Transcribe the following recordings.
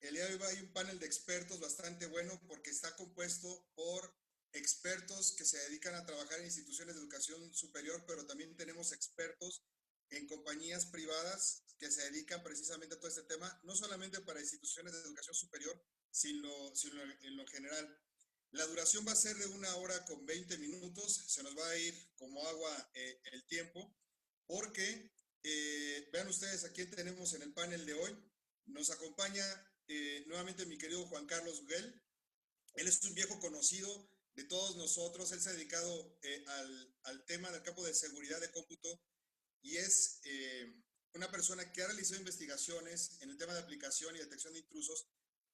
El día de hoy hay un panel de expertos bastante bueno porque está compuesto por expertos que se dedican a trabajar en instituciones de educación superior, pero también tenemos expertos en compañías privadas que se dedican precisamente a todo este tema, no solamente para instituciones de educación superior, sino en lo general. La duración va a ser de 1 hora con 20 minutos, se nos va a ir como agua el tiempo, porque vean ustedes a quién tenemos en el panel de hoy. Nos acompaña nuevamente mi querido Juan Carlos Huguel. Él es un viejo conocido de todos nosotros, él se ha dedicado al tema del campo de seguridad de cómputo y es una persona que ha realizado investigaciones en el tema de aplicación y detección de intrusos,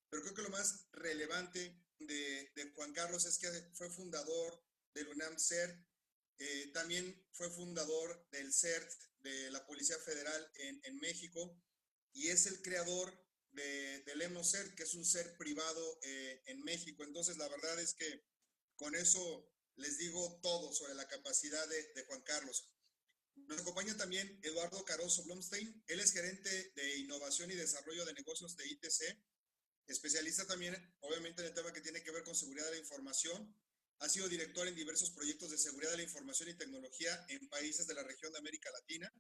pero creo que lo más relevante de Juan Carlos es que fue fundador del UNAM CERT, también fue fundador del CERT de la Policía Federal en México y es el creador del EMOCERT, que es un CERT privado en México. Entonces, la verdad es que con eso les digo todo sobre la capacidad de Juan Carlos. Nos acompaña también Eduardo Caroso Blomstein. Él es gerente de innovación y desarrollo de negocios de ITC, especialista también, obviamente, en el tema que tiene que ver con seguridad de la información. Ha sido director en diversos proyectos de seguridad de la información y tecnología en países de la región de América Latina.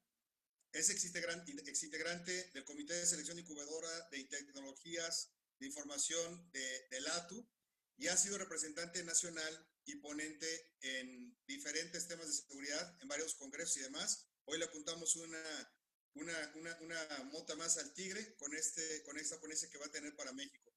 Es exintegrante del Comité de Selección Incubadora de Tecnologías de Información del ATU y ha sido representante nacional y ponente en diferentes temas de seguridad en varios congresos y demás. Hoy le apuntamos una mota más al tigre con esta ponencia que va a tener para México.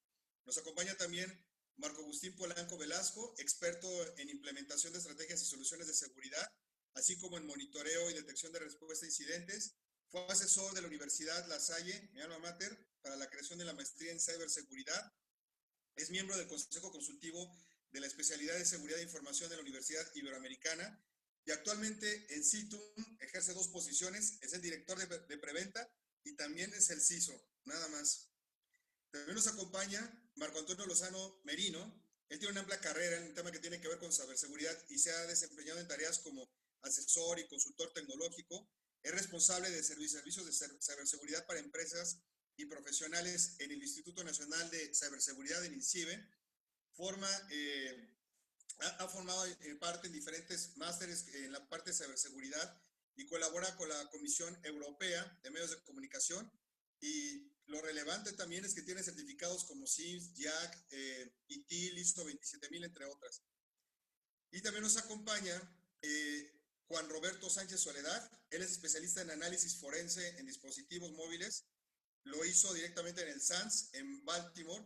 Nos acompaña también Marco Agustín Polanco Velasco, experto en implementación de estrategias y soluciones de seguridad, así como en monitoreo y detección de respuesta a incidentes. Fue asesor de la Universidad La Salle, mi alma mater, para la creación de la maestría en ciberseguridad. Es miembro del Consejo Consultivo de la especialidad de Seguridad de Información de la Universidad Iberoamericana y actualmente en CITUM ejerce 2 posiciones, es el director de preventa y también es el CISO, nada más. También nos acompaña Marco Antonio Lozano Merino. Él tiene una amplia carrera en un tema que tiene que ver con ciberseguridad y se ha desempeñado en tareas como asesor y consultor tecnológico. Es responsable de servicios de ciberseguridad para empresas y profesionales en el Instituto Nacional de Ciberseguridad, en INCIBE. Ha formado parte en diferentes másteres en la parte de ciberseguridad y colabora con la Comisión Europea de Medios de Comunicación. Y lo relevante también es que tiene certificados como SIMS, JAC, ITIL, ISO 27000, entre otras. Y también nos acompaña Juan Roberto Sánchez Soledad. Él es especialista en análisis forense en dispositivos móviles. Lo hizo directamente en el SANS, en Baltimore.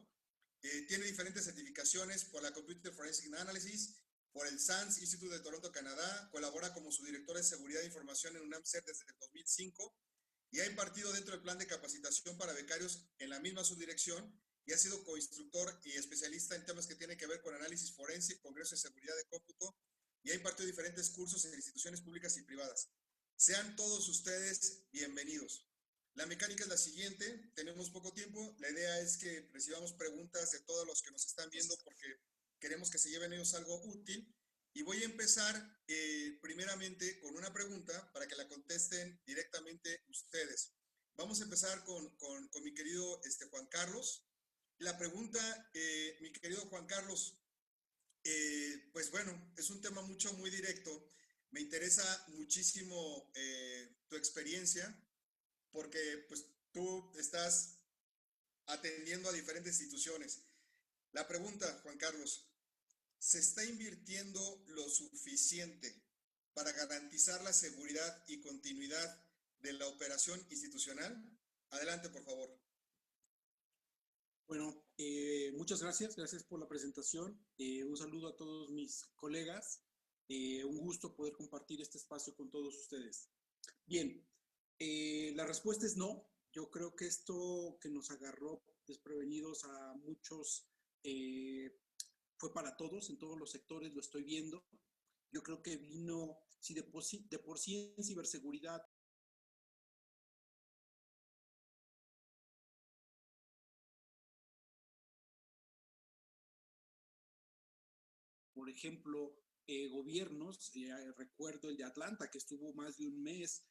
Tiene diferentes certificaciones por la Computer Forensic Analysis, por el SANS Institute de Toronto, Canadá. Colabora como su director de seguridad de información en UNAM CERT desde el 2005 y ha impartido dentro del plan de capacitación para becarios en la misma subdirección y ha sido coinstructor y especialista en temas que tienen que ver con análisis forense, congreso de seguridad de cómputo y ha impartido diferentes cursos en instituciones públicas y privadas. Sean todos ustedes bienvenidos. La mecánica es la siguiente, tenemos poco tiempo, la idea es que recibamos preguntas de todos los que nos están viendo porque queremos que se lleven ellos algo útil y voy a empezar primeramente con una pregunta para que la contesten directamente ustedes. Vamos a empezar con mi querido Juan Carlos. La pregunta, mi querido Juan Carlos, pues bueno, es un tema muy directo. Me interesa muchísimo tu experiencia porque pues tú estás atendiendo a diferentes instituciones. La pregunta, Juan Carlos, ¿se está invirtiendo lo suficiente para garantizar la seguridad y continuidad de la operación institucional? Adelante, por favor. Bueno, muchas gracias por la presentación. Un saludo a todos mis colegas. Un gusto poder compartir este espacio con todos ustedes. Bien, la respuesta es no. Yo creo que esto que nos agarró desprevenidos a muchos fue para todos, en todos los sectores lo estoy viendo. Yo creo que vino, si de por sí en ciberseguridad, por ejemplo, gobiernos, recuerdo el de Atlanta, que estuvo más de un mes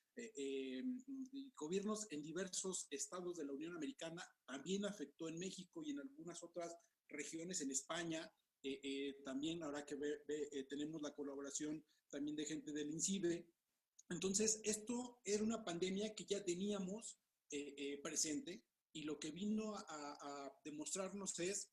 gobiernos en diversos estados de la Unión Americana, también afectó en México y en algunas otras regiones en España. También habrá que ver, tenemos la colaboración también de gente del INCIBE. Entonces, esto era una pandemia que ya teníamos presente, y lo que vino a demostrarnos es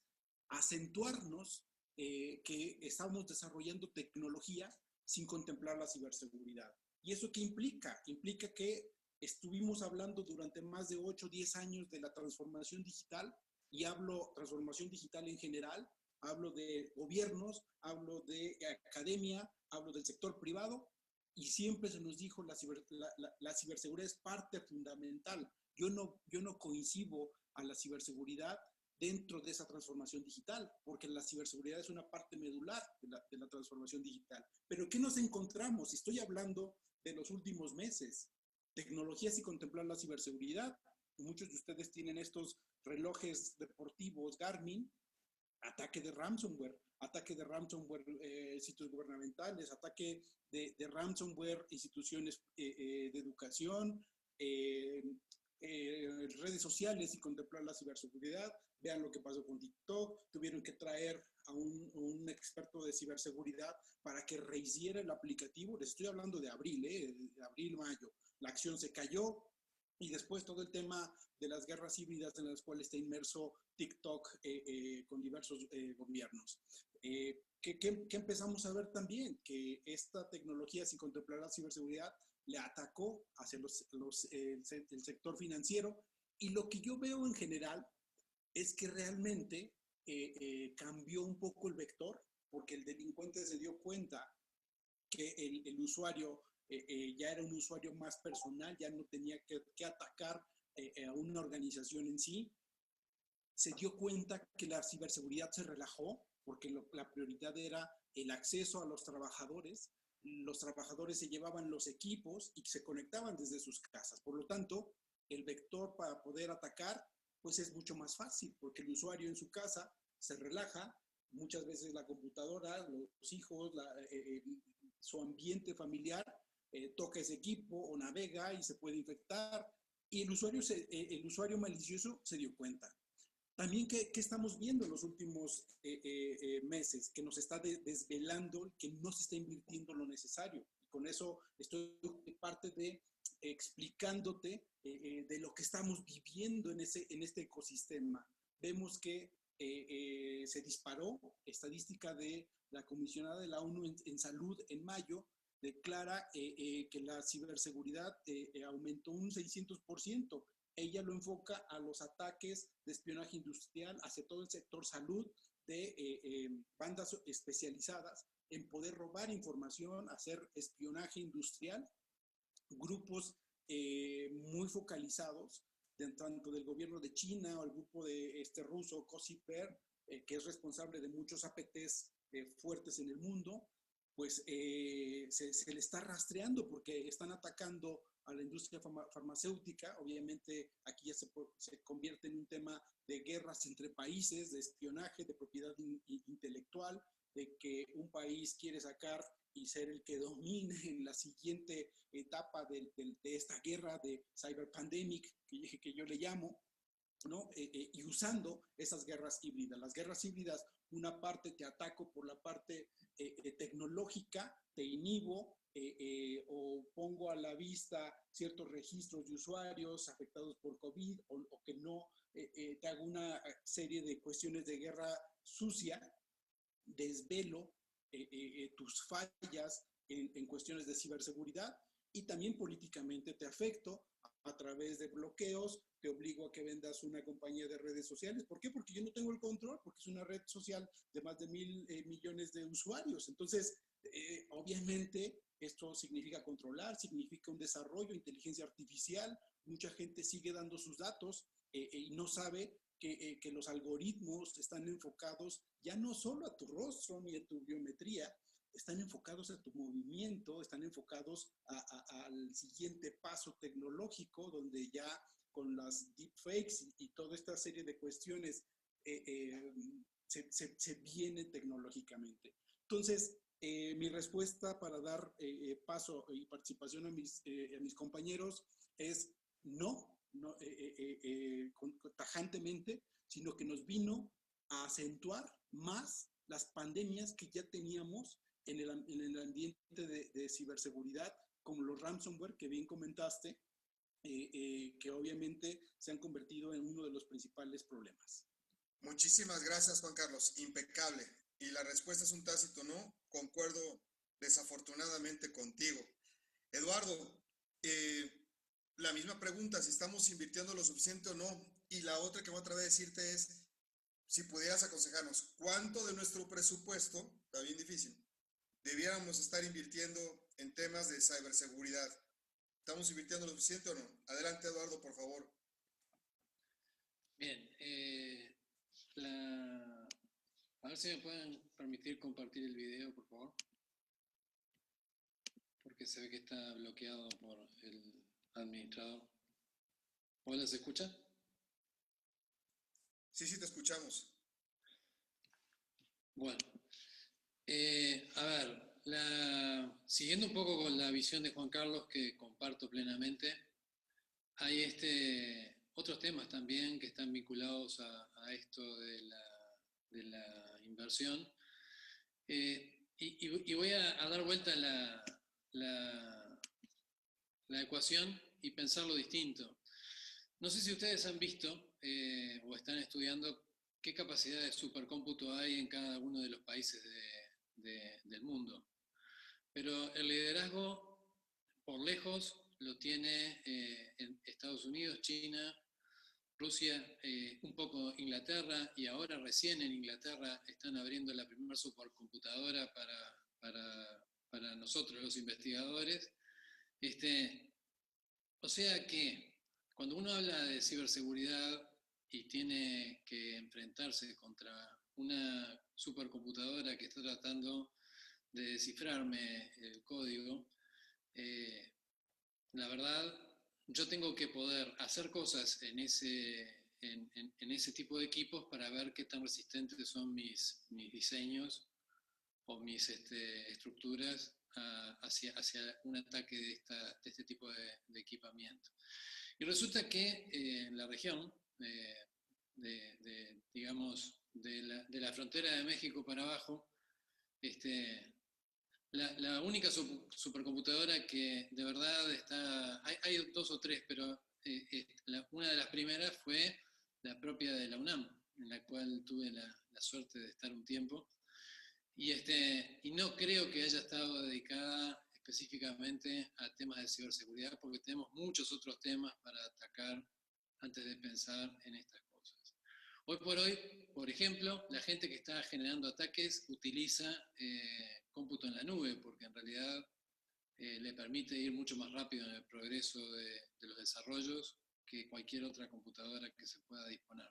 acentuarnos que estamos desarrollando tecnología sin contemplar la ciberseguridad. ¿Y eso qué implica? Implica que estuvimos hablando durante más de 8 o 10 años de la transformación digital, y hablo transformación digital en general, hablo de gobiernos, hablo de academia, hablo del sector privado, y siempre se nos dijo la ciberseguridad es parte fundamental. Yo no coincido a la ciberseguridad dentro de esa transformación digital, porque la ciberseguridad es una parte medular de la transformación digital. Pero ¿qué nos encontramos? Estoy hablando de los últimos meses. Tecnologías y contemplar la ciberseguridad. Muchos de ustedes tienen estos relojes deportivos Garmin. Ataque de ransomware, sitios gubernamentales, ataque de ransomware, instituciones de educación, redes sociales y contemplar la ciberseguridad. Vean lo que pasó con TikTok, tuvieron que traer a un experto de ciberseguridad para que rehiciera el aplicativo. Les estoy hablando de abril, mayo. La acción se cayó, y después todo el tema de las guerras híbridas en las cuales está inmerso TikTok con diversos gobiernos. ¿Qué empezamos a ver también? Que esta tecnología, sin contemplar la ciberseguridad, le atacó hacia el sector financiero. Y lo que yo veo en general es que realmente cambió un poco el vector, porque el delincuente se dio cuenta que el usuario ya era un usuario más personal, ya no tenía que atacar a una organización en sí. Se dio cuenta que la ciberseguridad se relajó, porque la prioridad era el acceso a los trabajadores. Los trabajadores se llevaban los equipos y se conectaban desde sus casas. Por lo tanto, el vector para poder atacar pues es mucho más fácil, porque el usuario en su casa se relaja, muchas veces la computadora, los hijos, su ambiente familiar toca ese equipo o navega y se puede infectar, y el usuario malicioso se dio cuenta. También, ¿qué estamos viendo en los últimos meses? Que nos está desvelando, que no se está invirtiendo lo necesario. Y con eso estoy parte de explicándote de lo que estamos viviendo en este ecosistema. Vemos que se disparó. Estadística de la comisionada de la ONU en salud en mayo declara que la ciberseguridad aumentó un 600%. Ella lo enfoca a los ataques de espionaje industrial hacia todo el sector salud, de bandas especializadas en poder robar información, hacer espionaje industrial, grupos muy focalizados, tanto del gobierno de China o el grupo de ruso COSIPER, que es responsable de muchos APTs fuertes en el mundo, pues se le está rastreando, porque están atacando a la industria farmacéutica. Obviamente aquí ya se convierte en un tema de guerras entre países, de espionaje, de propiedad intelectual, de que un país quiere sacar y ser el que domine en la siguiente etapa de esta guerra de cyberpandemic, que yo le llamo, ¿no? Y usando esas guerras híbridas. Las guerras híbridas, una parte te ataco por la parte tecnológica, te inhibo, o pongo a la vista ciertos registros de usuarios afectados por COVID, o que no, te hago una serie de cuestiones de guerra sucia, desvelo tus fallas en cuestiones de ciberseguridad, y también políticamente te afecto a través de bloqueos, te obligo a que vendas una compañía de redes sociales. ¿Por qué? Porque yo no tengo el control, porque es una red social de más de 1,000 millones de usuarios. Entonces, obviamente, esto significa controlar, significa un desarrollo de inteligencia artificial. Mucha gente sigue dando sus datos y no sabe que los algoritmos están enfocados ya no solo a tu rostro ni a tu biometría, están enfocados a tu movimiento, están enfocados al siguiente paso tecnológico, donde ya con las deepfakes y toda esta serie de cuestiones se viene tecnológicamente. Entonces, Mi respuesta para dar paso y participación a mis compañeros es no, no tajantemente, sino que nos vino a acentuar más las pandemias que ya teníamos en el ambiente de ciberseguridad, como los ransomware que bien comentaste, que obviamente se han convertido en uno de los principales problemas. Muchísimas gracias, Juan Carlos. Impecable. Y la respuesta es un tácito no. Concuerdo desafortunadamente contigo. Eduardo, la misma pregunta, si estamos invirtiendo lo suficiente o no. Y la otra que voy a tratar de decirte es, si pudieras aconsejarnos, ¿cuánto de nuestro presupuesto, está bien difícil, debiéramos estar invirtiendo en temas de ciberseguridad? ¿Estamos invirtiendo lo suficiente o no? Adelante, Eduardo, por favor. Bien, a ver si me pueden permitir compartir el video, por favor. Porque se ve que está bloqueado por el administrador. ¿Hola, se escucha? Sí, te escuchamos. Bueno, a ver, siguiendo un poco con la visión de Juan Carlos, que comparto plenamente, hay otros temas también que están vinculados a esto de la inversión. Y voy a dar vuelta la ecuación y pensarlo distinto. No sé si ustedes han visto o están estudiando qué capacidad de supercómputo hay en cada uno de los países del mundo. Pero el liderazgo, por lejos, lo tiene en Estados Unidos, China, Rusia, un poco Inglaterra, y ahora recién en Inglaterra están abriendo la primera supercomputadora para nosotros los investigadores. O sea que cuando uno habla de ciberseguridad y tiene que enfrentarse contra una supercomputadora que está tratando de descifrarme el código, la verdad, yo tengo que poder hacer cosas en ese tipo de equipos para ver qué tan resistentes son mis diseños o mis estructuras hacia un ataque de este tipo de equipamiento. Y resulta que en la región, digamos, de la frontera de México para abajo, la única supercomputadora que de verdad está, hay dos o tres, pero una de las primeras fue la propia de la UNAM, en la cual tuve la suerte de estar un tiempo, y no creo que haya estado dedicada específicamente a temas de ciberseguridad, porque tenemos muchos otros temas para atacar antes de pensar en estas cosas. Hoy por hoy, por ejemplo, la gente que está generando ataques utiliza cómputo en la nube, porque en realidad le permite ir mucho más rápido en el progreso de los desarrollos que cualquier otra computadora que se pueda disponer.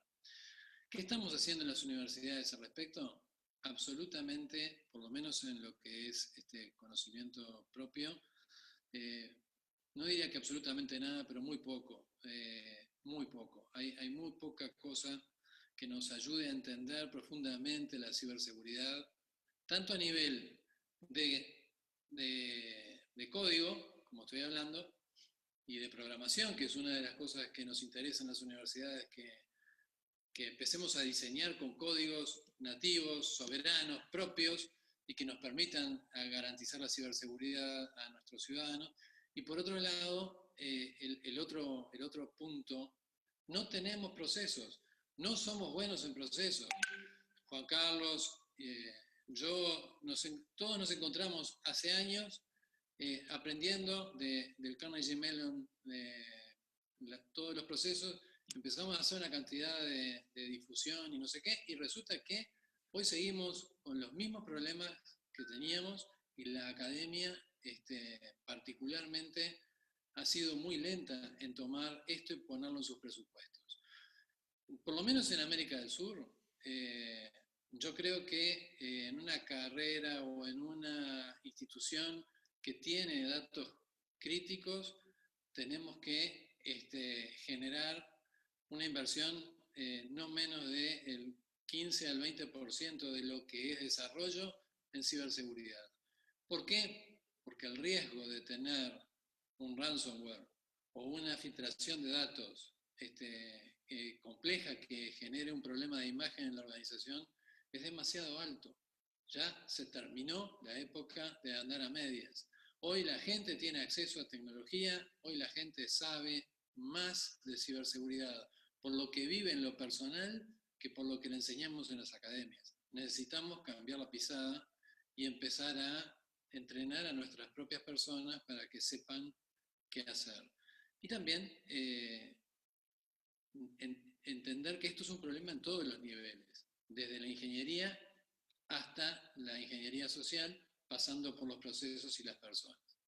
¿Qué estamos haciendo en las universidades al respecto? Absolutamente, por lo menos en lo que es conocimiento propio, no diría que absolutamente nada, pero muy poco, muy poco. Hay muy poca cosa que nos ayude a entender profundamente la ciberseguridad, tanto a nivel de código, como estoy hablando, y de programación, que es una de las cosas que nos interesa en las universidades, que empecemos a diseñar con códigos nativos, soberanos, propios, y que nos permitan garantizar la ciberseguridad a nuestros ciudadanos. Y por otro lado, el otro punto, no tenemos procesos, no somos buenos en procesos. Juan Carlos, todos nos encontramos hace años aprendiendo del Carnegie Mellon, todos los procesos. Empezamos a hacer una cantidad de difusión y no sé qué, y resulta que hoy seguimos con los mismos problemas que teníamos, y la academia particularmente ha sido muy lenta en tomar esto y ponerlo en sus presupuestos. Por lo menos en América del Sur, yo creo que en una carrera o en una institución que tiene datos críticos, tenemos que generar una inversión no menos del 15 al 20% de lo que es desarrollo en ciberseguridad. ¿Por qué? Porque el riesgo de tener un ransomware o una filtración de datos compleja que genere un problema de imagen en la organización es demasiado alto. Ya se terminó la época de andar a medias. Hoy la gente tiene acceso a tecnología, hoy la gente sabe más de ciberseguridad por lo que vive en lo personal que por lo que le enseñamos en las academias. Necesitamos cambiar la pisada y empezar a entrenar a nuestras propias personas para que sepan qué hacer. Y también entender que esto es un problema en todos los niveles, desde la ingeniería hasta la ingeniería social, pasando por los procesos y las personas.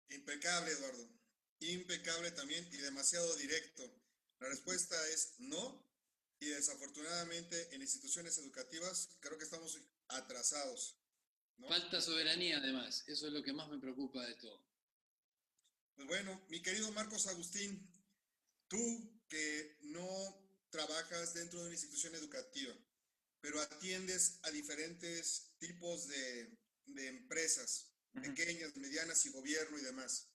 Impecable, Eduardo. Impecable también y demasiado directo. La respuesta es no, y desafortunadamente en instituciones educativas creo que estamos atrasados, ¿no? Falta soberanía, además. Eso es lo que más me preocupa de todo. Pues bueno, mi querido Marcos Agustín, tú que no trabajas dentro de una institución educativa, pero atiendes a diferentes tipos de empresas, pequeñas, medianas y gobierno y demás.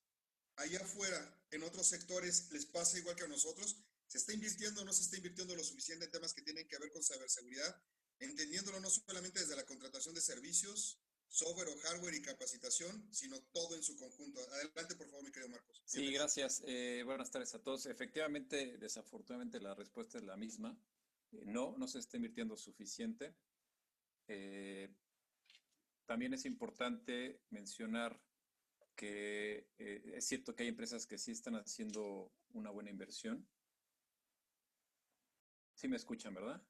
Allá afuera, en otros sectores, ¿les pasa igual que a nosotros? ¿Se está invirtiendo o no se está invirtiendo lo suficiente en temas que tienen que ver con ciberseguridad? Entendiéndolo no solamente desde la contratación de servicios, software o hardware y capacitación, sino todo en su conjunto. Adelante, por favor, mi querido Marcos. Sí, gracias. Buenas tardes a todos. Efectivamente, desafortunadamente la respuesta es la misma. No se está invirtiendo suficiente. También es importante mencionar que es cierto que hay empresas que sí están haciendo una buena inversión. Sí me escuchan, ¿verdad?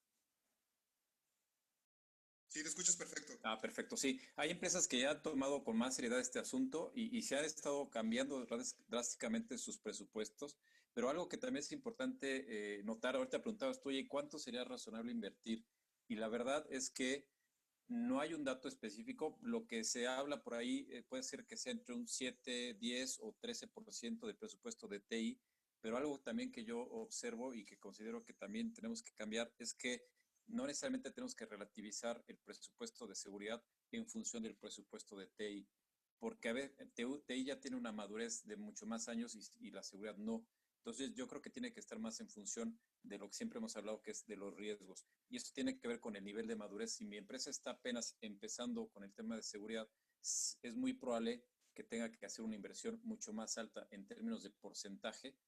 Sí, te escuchas perfecto. Perfecto, sí. Hay empresas que ya han tomado con más seriedad este asunto y se han estado cambiando drásticamente sus presupuestos, pero algo que también es importante notar, ahorita preguntabas tú, oye, ¿cuánto sería razonable invertir? Y la verdad es que no hay un dato específico. Lo que se habla por ahí puede ser que sea entre un 7, 10 o 13% de presupuesto de TI, pero algo también que yo observo y que considero que también tenemos que cambiar es que no necesariamente tenemos que relativizar el presupuesto de seguridad en función del presupuesto de TI, porque a veces TI ya tiene una madurez de mucho más años y la seguridad no. Entonces yo creo que tiene que estar más en función de lo que siempre hemos hablado, que es de los riesgos. Y esto tiene que ver con el nivel de madurez. Si mi empresa está apenas empezando con el tema de seguridad, es muy probable que tenga que hacer una inversión mucho más alta en términos de porcentaje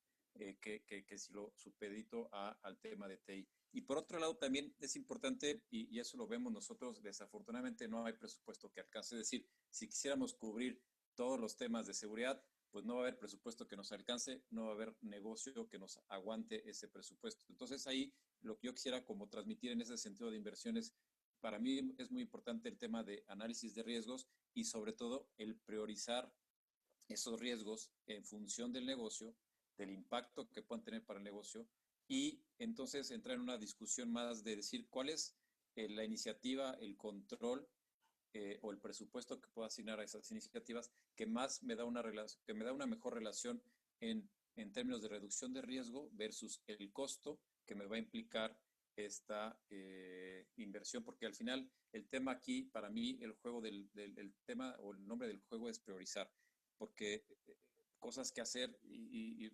que si lo supedito al tema de TI. Y por otro lado también es importante, y eso lo vemos nosotros, desafortunadamente no hay presupuesto que alcance. Es decir, si quisiéramos cubrir todos los temas de seguridad, pues no va a haber presupuesto que nos alcance, no va a haber negocio que nos aguante ese presupuesto. Entonces ahí lo que yo quisiera como transmitir en ese sentido de inversiones, para mí es muy importante el tema de análisis de riesgos y sobre todo el priorizar esos riesgos en función del negocio, del impacto que puedan tener para el negocio, y entonces entrar en una discusión más de decir cuál es la iniciativa, el control o el presupuesto que puedo asignar a esas iniciativas que más me da una relación, que me da una mejor relación en términos de reducción de riesgo versus el costo que me va a implicar esta inversión, porque al final el tema aquí, para mí, el juego el tema o el nombre del juego es priorizar, porque cosas que hacer y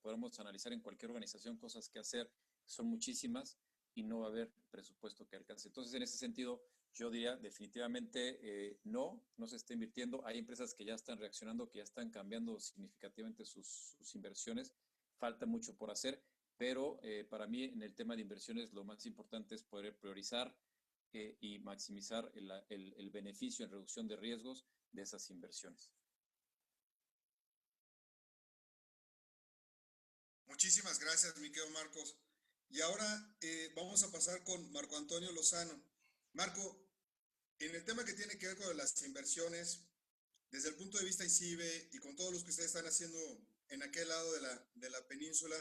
podemos analizar en cualquier organización, cosas que hacer son muchísimas y no va a haber presupuesto que alcance. Entonces, en ese sentido, yo diría definitivamente no se está invirtiendo. Hay empresas que ya están reaccionando, que ya están cambiando significativamente sus inversiones. Falta mucho por hacer, pero para mí en el tema de inversiones lo más importante es poder priorizar y maximizar el beneficio en reducción de riesgos de esas inversiones. Muchísimas gracias, mi querido Marcos. Y ahora vamos a pasar con Marco Antonio Lozano. Marco, en el tema que tiene que ver con las inversiones, desde el punto de vista INCIBE y con todos los que ustedes están haciendo en aquel lado de la península,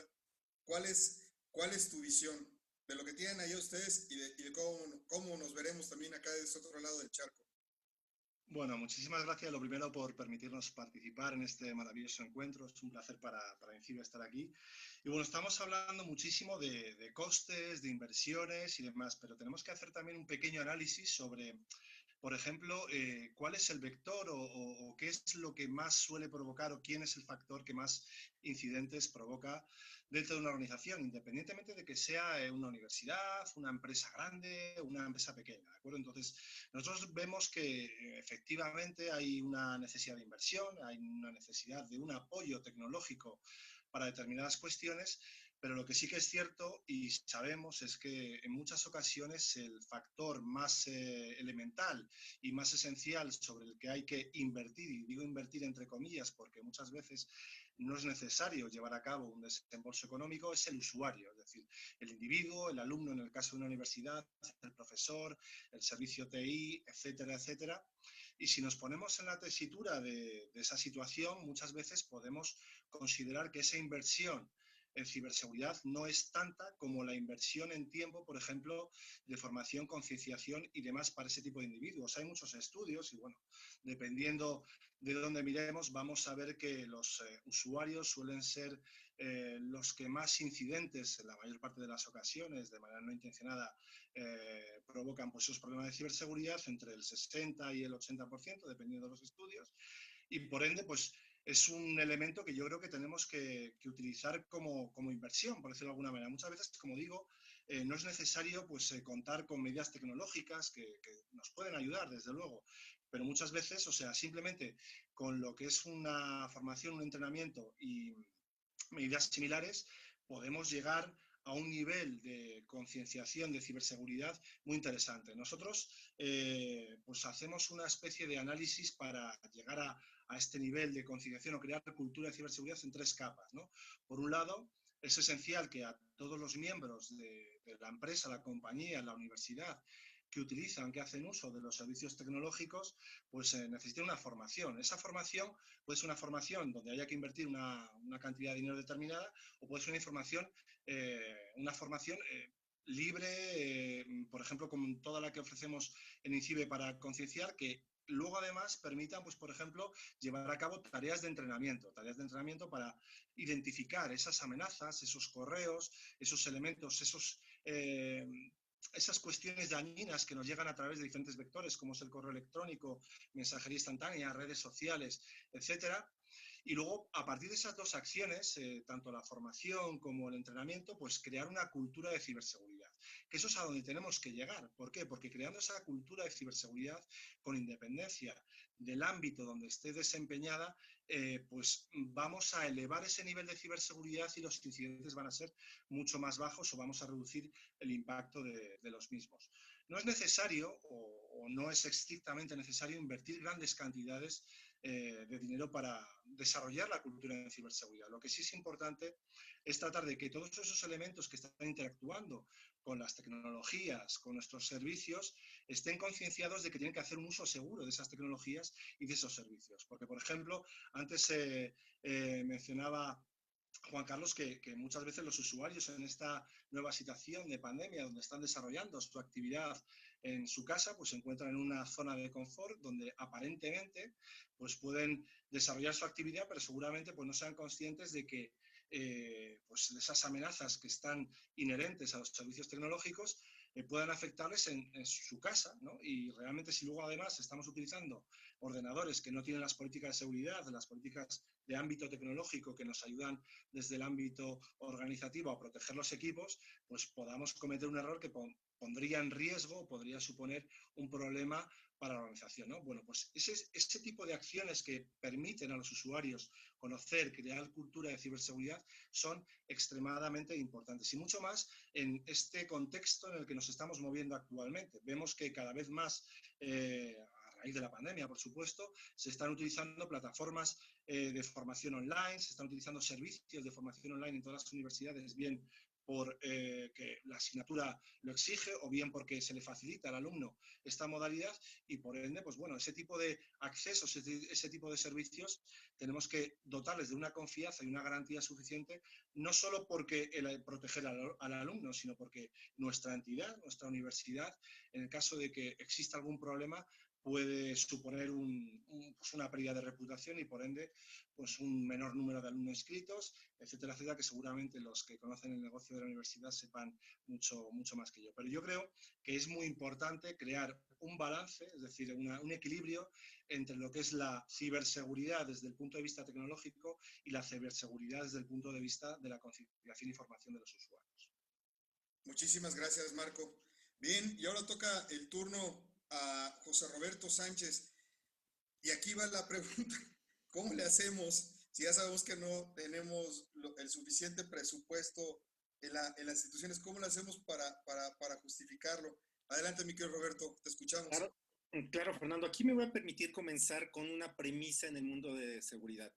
¿cuál es tu visión de lo que tienen ahí ustedes y de cómo nos veremos también acá de este otro lado del charco? Bueno, muchísimas gracias, lo primero, por permitirnos participar en este maravilloso encuentro. Es un placer para INCIBE estar aquí. Y bueno, estamos hablando muchísimo de costes, de inversiones y demás, pero tenemos que hacer también un pequeño análisis sobre por ejemplo, ¿cuál es el vector o qué es lo que más suele provocar o quién es el factor que más incidentes provoca dentro de una organización, independientemente de que sea una universidad, una empresa grande, una empresa pequeña, ¿de acuerdo? Entonces, nosotros vemos que efectivamente hay una necesidad de inversión, hay una necesidad de un apoyo tecnológico para determinadas cuestiones, pero lo que sí que es cierto y sabemos es que en muchas ocasiones el factor más elemental y más esencial sobre el que hay que invertir, y digo invertir entre comillas porque muchas veces no es necesario llevar a cabo un desembolso económico, es el usuario, es decir, el individuo, el alumno en el caso de una universidad, el profesor, el servicio TI, etcétera, etcétera. Y si nos ponemos en la tesitura de esa situación, muchas veces podemos considerar que esa inversión en ciberseguridad no es tanta como la inversión en tiempo, por ejemplo, de formación, concienciación y demás para ese tipo de individuos. Hay muchos estudios y, bueno, dependiendo de dónde miremos, vamos a ver que los usuarios suelen ser los que más incidentes, en la mayor parte de las ocasiones, de manera no intencionada, provocan pues, esos problemas de ciberseguridad entre el 60 y el 80%, dependiendo de los estudios. Y por ende, pues es un elemento que yo creo que tenemos que utilizar como inversión, por decirlo de alguna manera. Muchas veces, como digo, no es necesario pues, contar con medidas tecnológicas que nos pueden ayudar, desde luego, pero muchas veces, o sea, simplemente con lo que es una formación, un entrenamiento y medidas similares, podemos llegar a un nivel de concienciación de ciberseguridad muy interesante. Nosotros pues hacemos una especie de análisis para llegar a este nivel de concienciación o crear cultura de ciberseguridad en tres capas, ¿no? Por un lado, es esencial que a todos los miembros de la empresa, la compañía, la universidad, que utilizan, que hacen uso de los servicios tecnológicos, pues necesiten una formación. Esa formación puede ser una formación donde haya que invertir una cantidad de dinero determinada o puede ser una formación libre, por ejemplo, como toda la que ofrecemos en INCIBE para concienciar, que luego además permitan, pues, por ejemplo, llevar a cabo tareas de entrenamiento para identificar esas amenazas, esos correos, esos elementos, esas cuestiones dañinas que nos llegan a través de diferentes vectores, como es el correo electrónico, mensajería instantánea, redes sociales, etcétera. Y luego, a partir de esas dos acciones, tanto la formación como el entrenamiento, pues crear una cultura de ciberseguridad. Que eso es a donde tenemos que llegar. ¿Por qué? Porque creando esa cultura de ciberseguridad, con independencia del ámbito donde esté desempeñada, pues vamos a elevar ese nivel de ciberseguridad y los incidentes van a ser mucho más bajos o vamos a reducir el impacto de los mismos. No es necesario o no es estrictamente necesario invertir grandes cantidades de dinero para desarrollar la cultura de ciberseguridad. Lo que sí es importante es tratar de que todos esos elementos que están interactuando con las tecnologías, con nuestros servicios, estén concienciados de que tienen que hacer un uso seguro de esas tecnologías y de esos servicios. Porque, por ejemplo, antes mencionaba Juan Carlos, que muchas veces los usuarios en esta nueva situación de pandemia, donde están desarrollando su actividad en su casa, pues se encuentran en una zona de confort donde aparentemente pues pueden desarrollar su actividad, pero seguramente pues no sean conscientes de que pues esas amenazas que están inherentes a los servicios tecnológicos puedan afectarles en su casa, ¿no? Y realmente si luego además estamos utilizando ordenadores que no tienen las políticas de seguridad, las políticas de ámbito tecnológico que nos ayudan desde el ámbito organizativo a proteger los equipos, pues podamos cometer un error que pondría en riesgo, podría suponer un problema para la organización, ¿no? Bueno, pues ese tipo de acciones que permiten a los usuarios conocer, crear cultura de ciberseguridad son extremadamente importantes y mucho más en este contexto en el que nos estamos moviendo actualmente. Vemos que cada vez más, a raíz de la pandemia, por supuesto, se están utilizando plataformas de formación online, se están utilizando servicios de formación online en todas las universidades, bien por que la asignatura lo exige o bien porque se le facilita al alumno esta modalidad y por ende, pues bueno, ese tipo de accesos, ese tipo de servicios tenemos que dotarles de una confianza y una garantía suficiente, no solo porque proteger al alumno, sino porque nuestra entidad, nuestra universidad, en el caso de que exista algún problema, puede suponer pues una pérdida de reputación y por ende pues un menor número de alumnos inscritos, etcétera, etcétera, que seguramente los que conocen el negocio de la universidad sepan mucho, mucho más que yo. Pero yo creo que es muy importante crear un balance, es decir, un equilibrio entre lo que es la ciberseguridad desde el punto de vista tecnológico y la ciberseguridad desde el punto de vista de la concienciación y formación de los usuarios. Muchísimas gracias, Marco. Bien, y ahora toca el turno a José Roberto Sánchez. Y aquí va la pregunta, ¿cómo le hacemos si ya sabemos que no tenemos el suficiente presupuesto en las instituciones? ¿Cómo le hacemos para justificarlo? Adelante, mi querido Roberto, te escuchamos. Claro, Fernando, aquí me voy a permitir comenzar con una premisa en el mundo de seguridad,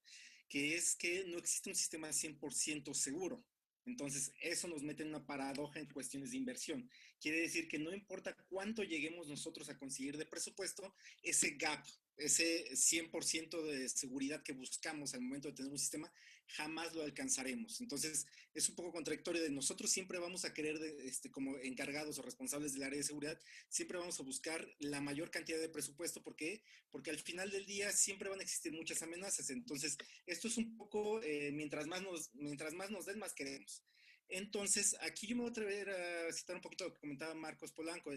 que es que no existe un sistema 100% seguro. Entonces, eso nos mete en una paradoja en cuestiones de inversión. Quiere decir que no importa cuánto lleguemos nosotros a conseguir de presupuesto, ese gap, ese 100% de seguridad que buscamos al momento de tener un sistema, jamás lo alcanzaremos. Entonces, es un poco contradictorio de nosotros siempre vamos a querer, como encargados o responsables del área de seguridad, siempre vamos a buscar la mayor cantidad de presupuesto. ¿Por qué? Porque al final del día siempre van a existir muchas amenazas. Entonces, esto es un poco, mientras más nos den, más queremos. Entonces, aquí yo me voy a atrever a citar un poquito lo que comentaba Marcos Polanco.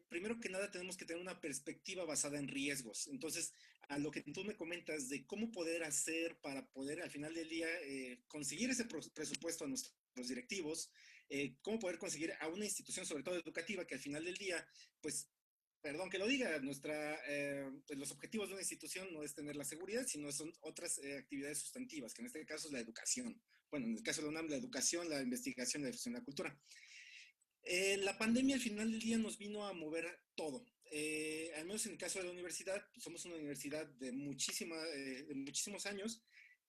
Primero que nada, tenemos que tener una perspectiva basada en riesgos. Entonces, a lo que tú me comentas de cómo poder hacer para poder al final del día conseguir ese presupuesto a nuestros directivos, cómo poder conseguir a una institución, sobre todo educativa, que al final del día, pues, perdón que lo diga, pues los objetivos de una institución no es tener la seguridad, sino son otras actividades sustantivas, que en este caso es la educación. Bueno, en el caso de la UNAM, la educación, la investigación, la difusión de la cultura. La pandemia al final del día nos vino a mover todo. Al menos en el caso de la universidad, pues somos una universidad de muchísimos años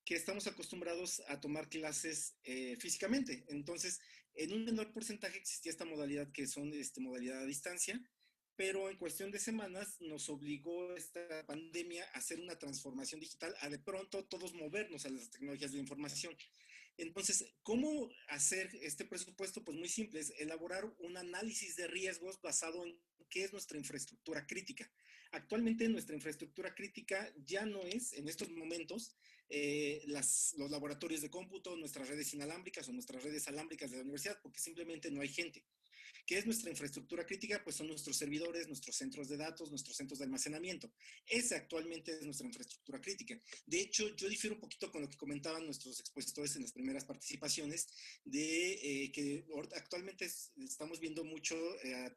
que estamos acostumbrados a tomar clases físicamente. Entonces, en un menor porcentaje existía esta modalidad que son modalidad a distancia, pero en cuestión de semanas nos obligó esta pandemia a hacer una transformación digital, a de pronto todos movernos a las tecnologías de la información. Entonces, ¿cómo hacer este presupuesto? Pues muy simple, es elaborar un análisis de riesgos basado en qué es nuestra infraestructura crítica. Actualmente nuestra infraestructura crítica ya no es, en estos momentos, los laboratorios de cómputo, nuestras redes inalámbricas o nuestras redes alámbricas de la universidad, porque simplemente no hay gente. ¿Qué es nuestra infraestructura crítica? Pues son nuestros servidores, nuestros centros de datos, nuestros centros de almacenamiento. Esa actualmente es nuestra infraestructura crítica. De hecho, yo difiero un poquito con lo que comentaban nuestros expositores en las primeras participaciones, de que actualmente estamos viendo mucho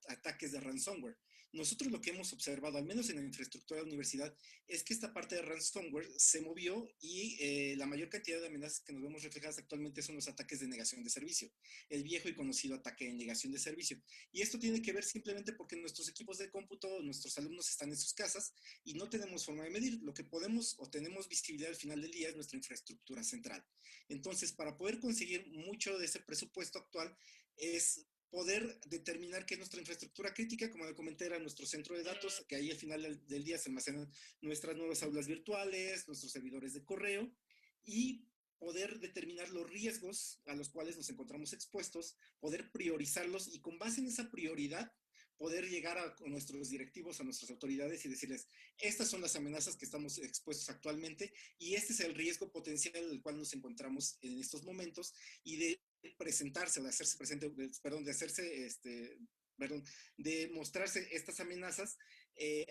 ataques de ransomware. Nosotros lo que hemos observado, al menos en la infraestructura de la universidad, es que esta parte de ransomware se movió y la mayor cantidad de amenazas que nos vemos reflejadas actualmente son los ataques de negación de servicio, el viejo y conocido ataque de negación de servicio. Y esto tiene que ver simplemente porque nuestros equipos de cómputo, nuestros alumnos están en sus casas y no tenemos forma de medir. Lo que podemos o tenemos visibilidad al final del día es nuestra infraestructura central. Entonces, para poder conseguir mucho de ese presupuesto actual es poder determinar qué es nuestra infraestructura crítica, como le comenté, era nuestro centro de datos, que ahí al final del día se almacenan nuestras nuevas aulas virtuales, nuestros servidores de correo, y poder determinar los riesgos a los cuales nos encontramos expuestos, poder priorizarlos y con base en esa prioridad poder llegar a nuestros directivos, a nuestras autoridades y decirles, estas son las amenazas que estamos expuestos actualmente y este es el riesgo potencial en el cual nos encontramos en estos momentos y de presentarse, de hacerse presente, perdón, de hacerse, perdón, de mostrarse estas amenazas,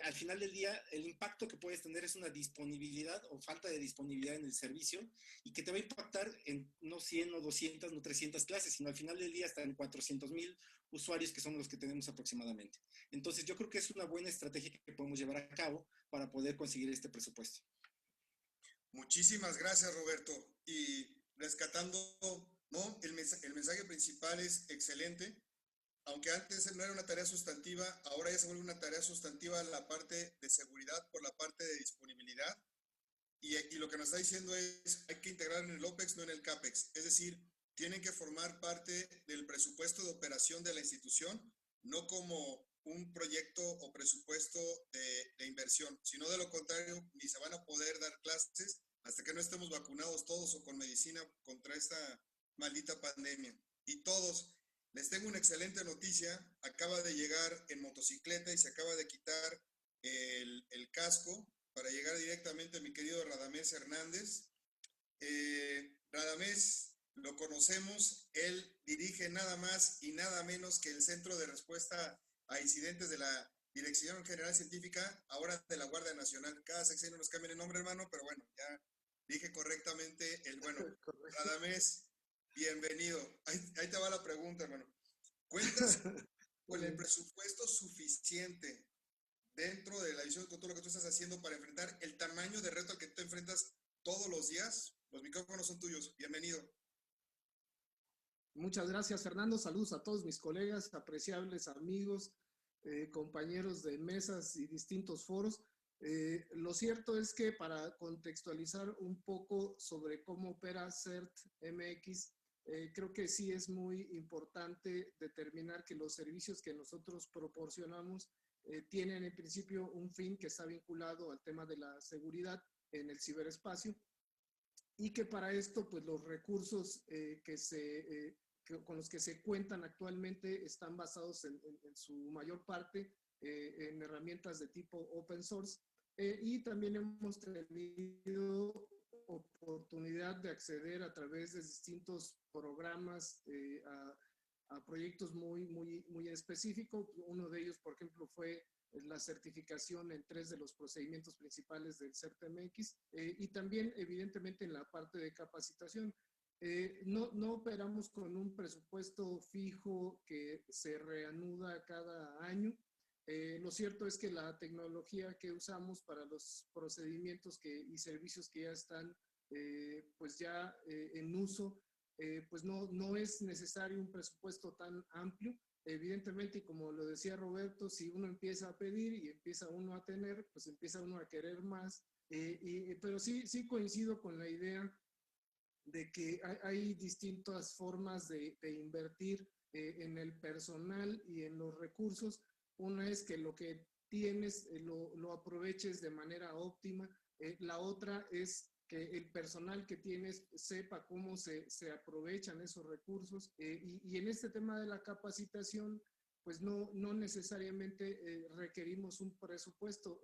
al final del día el impacto que puedes tener es una disponibilidad o falta de disponibilidad en el servicio y que te va a impactar en no 100 o 200, no 300 clases, sino al final del día hasta en 400,000 usuarios que son los que tenemos aproximadamente. Entonces yo creo que es una buena estrategia que podemos llevar a cabo para poder conseguir este presupuesto. Muchísimas gracias, Roberto. Y rescatando, ¿no? El mensaje principal es excelente. Aunque antes no era una tarea sustantiva, ahora ya se vuelve una tarea sustantiva la parte de seguridad por la parte de disponibilidad. Y lo que nos está diciendo es, hay que integrar en el OPEX, no en el CAPEX. Es decir, tienen que formar parte del presupuesto de operación de la institución, no como un proyecto o presupuesto de inversión, sino de lo contrario, ni se van a poder dar clases hasta que no estemos vacunados todos o con medicina contra esta maldita pandemia. Y todos, les tengo una excelente noticia, acaba de llegar en motocicleta y se acaba de quitar el casco para llegar directamente a mi querido Radamés Hernández. Radamés, lo conocemos, él dirige nada más y nada menos que el Centro de Respuesta a Incidentes de la Dirección General Científica, ahora de la Guardia Nacional. Cada sexenio nos cambian el nombre, hermano, pero bueno, ya dije correctamente el bueno. Radamés, bienvenido. Ahí te va la pregunta, hermano. ¿Cuentas con el presupuesto suficiente dentro de la visión con todo lo que tú estás haciendo para enfrentar el tamaño de reto al que te enfrentas todos los días? Los micrófonos son tuyos. Bienvenido. Muchas gracias, Fernando. Saludos a todos mis colegas, apreciables amigos, compañeros de mesas y distintos foros. Lo cierto es que para contextualizar un poco sobre cómo opera CERT-MX, creo que sí es muy importante determinar que los servicios que nosotros proporcionamos tienen en principio un fin que está vinculado al tema de la seguridad en el ciberespacio y que para esto pues los recursos con los que se cuentan actualmente están basados en su mayor parte en herramientas de tipo open source y también hemos tenido oportunidad de acceder a través de distintos programas a proyectos muy específicos. Uno de ellos, por ejemplo, fue la certificación en 3 de los procedimientos principales del CERT-MX y también, evidentemente, en la parte de capacitación. No operamos con un presupuesto fijo que se reanuda cada año. Lo cierto es que la tecnología que usamos para los procedimientos y servicios que ya están pues ya en uso, pues no es necesario un presupuesto tan amplio. Evidentemente, y como lo decía Roberto, si uno empieza a pedir y empieza uno a tener, pues empieza uno a querer más. Pero sí coincido con la idea de que hay distintas formas de invertir en el personal y en los recursos. Una es que lo que tienes lo aproveches de manera óptima. La otra es que el personal que tienes sepa cómo se aprovechan esos recursos. Y en este tema de la capacitación, pues no necesariamente requerimos un presupuesto.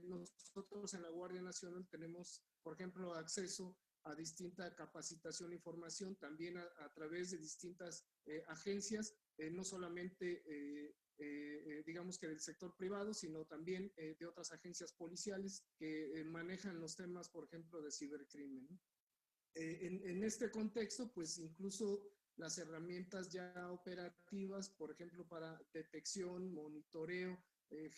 Nosotros en la Guardia Nacional tenemos, por ejemplo, acceso a distinta capacitación e información, también a través de distintas agencias, no solamente digamos que del sector privado, sino también de otras agencias policiales que manejan los temas, por ejemplo, de cibercrimen, ¿no? En este contexto, pues incluso las herramientas ya operativas, por ejemplo, para detección, monitoreo,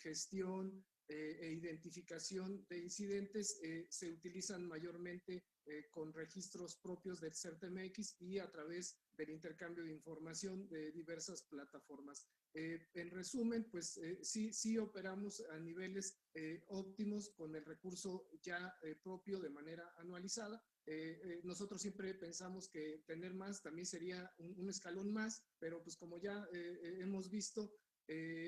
gestión e identificación de incidentes, se utilizan mayormente con registros propios del CERT-MX y a través del intercambio de información de diversas plataformas. En resumen, pues sí operamos a niveles óptimos con el recurso ya propio de manera anualizada. Nosotros siempre pensamos que tener más también sería un escalón más, pero pues como ya hemos visto,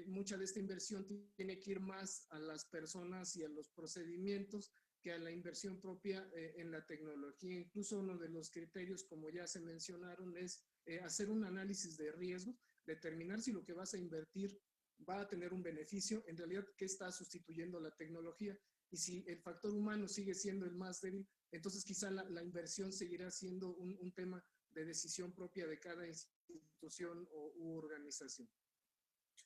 mucha de esta inversión tiene que ir más a las personas y a los procedimientos que a la inversión propia en la tecnología. Incluso uno de los criterios, como ya se mencionaron, es hacer un análisis de riesgo, determinar si lo que vas a invertir va a tener un beneficio, en realidad qué está sustituyendo la tecnología, y si el factor humano sigue siendo el más débil, entonces quizá la inversión seguirá siendo un tema de decisión propia de cada institución u organización.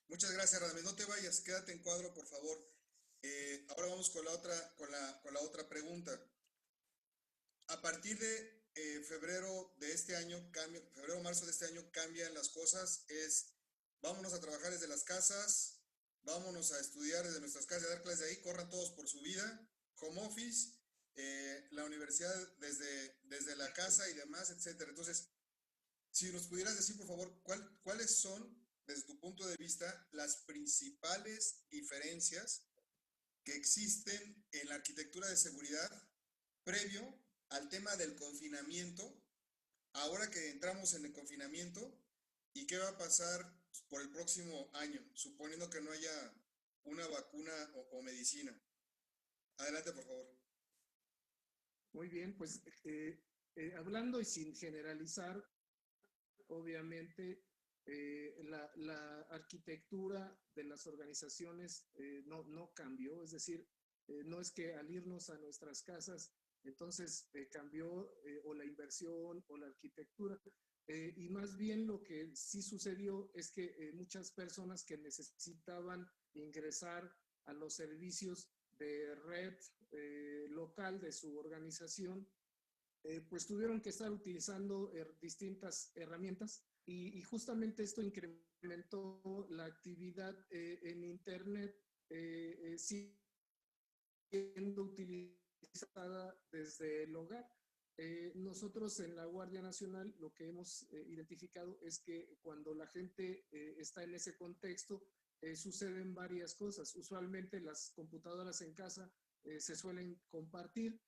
Muchas gracias, Radamés. No te vayas, quédate en cuadro, por favor. Ahora vamos con la otra pregunta. A partir de febrero de este año, marzo de este año, cambian las cosas. Vámonos a trabajar desde las casas, vámonos a estudiar desde nuestras casas, a dar clases de ahí, corran todos por su vida, home office, la universidad desde la casa y demás, etcétera. Entonces, si nos pudieras decir, por favor, ¿cuáles son, desde tu punto de vista, las principales diferencias que existen en la arquitectura de seguridad previo al tema del confinamiento, ahora que entramos en el confinamiento, y qué va a pasar por el próximo año, suponiendo que no haya una vacuna o medicina? Adelante, por favor. Muy bien, pues hablando y sin generalizar, obviamente La arquitectura de las organizaciones no cambió, es decir, no es que al irnos a nuestras casas, entonces cambió o la inversión o la arquitectura, y más bien lo que sí sucedió es que muchas personas que necesitaban ingresar a los servicios de red local de su organización, pues tuvieron que estar utilizando distintas herramientas y justamente esto incrementó la actividad en Internet, siendo utilizada desde el hogar. Nosotros en la Guardia Nacional lo que hemos identificado es que cuando la gente está en ese contexto, suceden varias cosas. Usualmente las computadoras en casa se suelen compartir,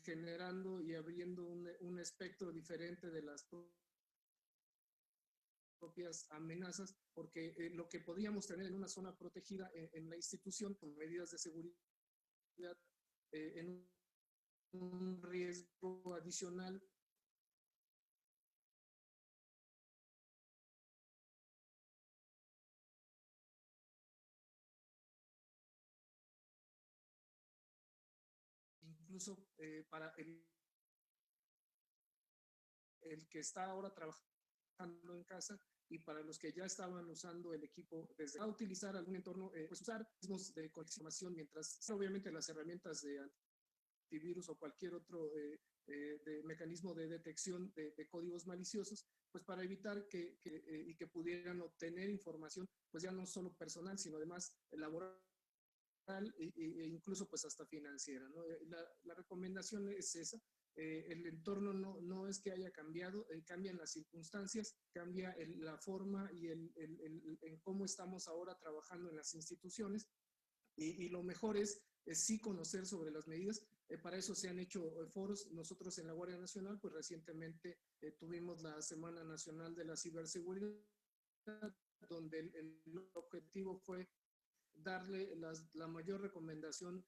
generando y abriendo un espectro diferente de las propias amenazas, porque lo que podíamos tener en una zona protegida en la institución con medidas de seguridad, en un riesgo adicional incluso para el que está ahora trabajando en casa y para los que ya estaban usando el equipo desde a utilizar algún entorno, pues usar mecanismos de conexión mientras obviamente las herramientas de antivirus o cualquier otro de mecanismo de detección de códigos maliciosos, pues para evitar y que pudieran obtener información, pues ya no solo personal, sino además laboral e incluso pues hasta financiera, ¿no? La recomendación es esa. El entorno no es que haya cambiado, cambian las circunstancias, cambia la forma y en cómo estamos ahora trabajando en las instituciones, y lo mejor es sí conocer sobre las medidas. Para eso se han hecho foros. Nosotros en la Guardia Nacional, pues recientemente tuvimos la Semana Nacional de la Ciberseguridad, donde el objetivo fue darle la mayor recomendación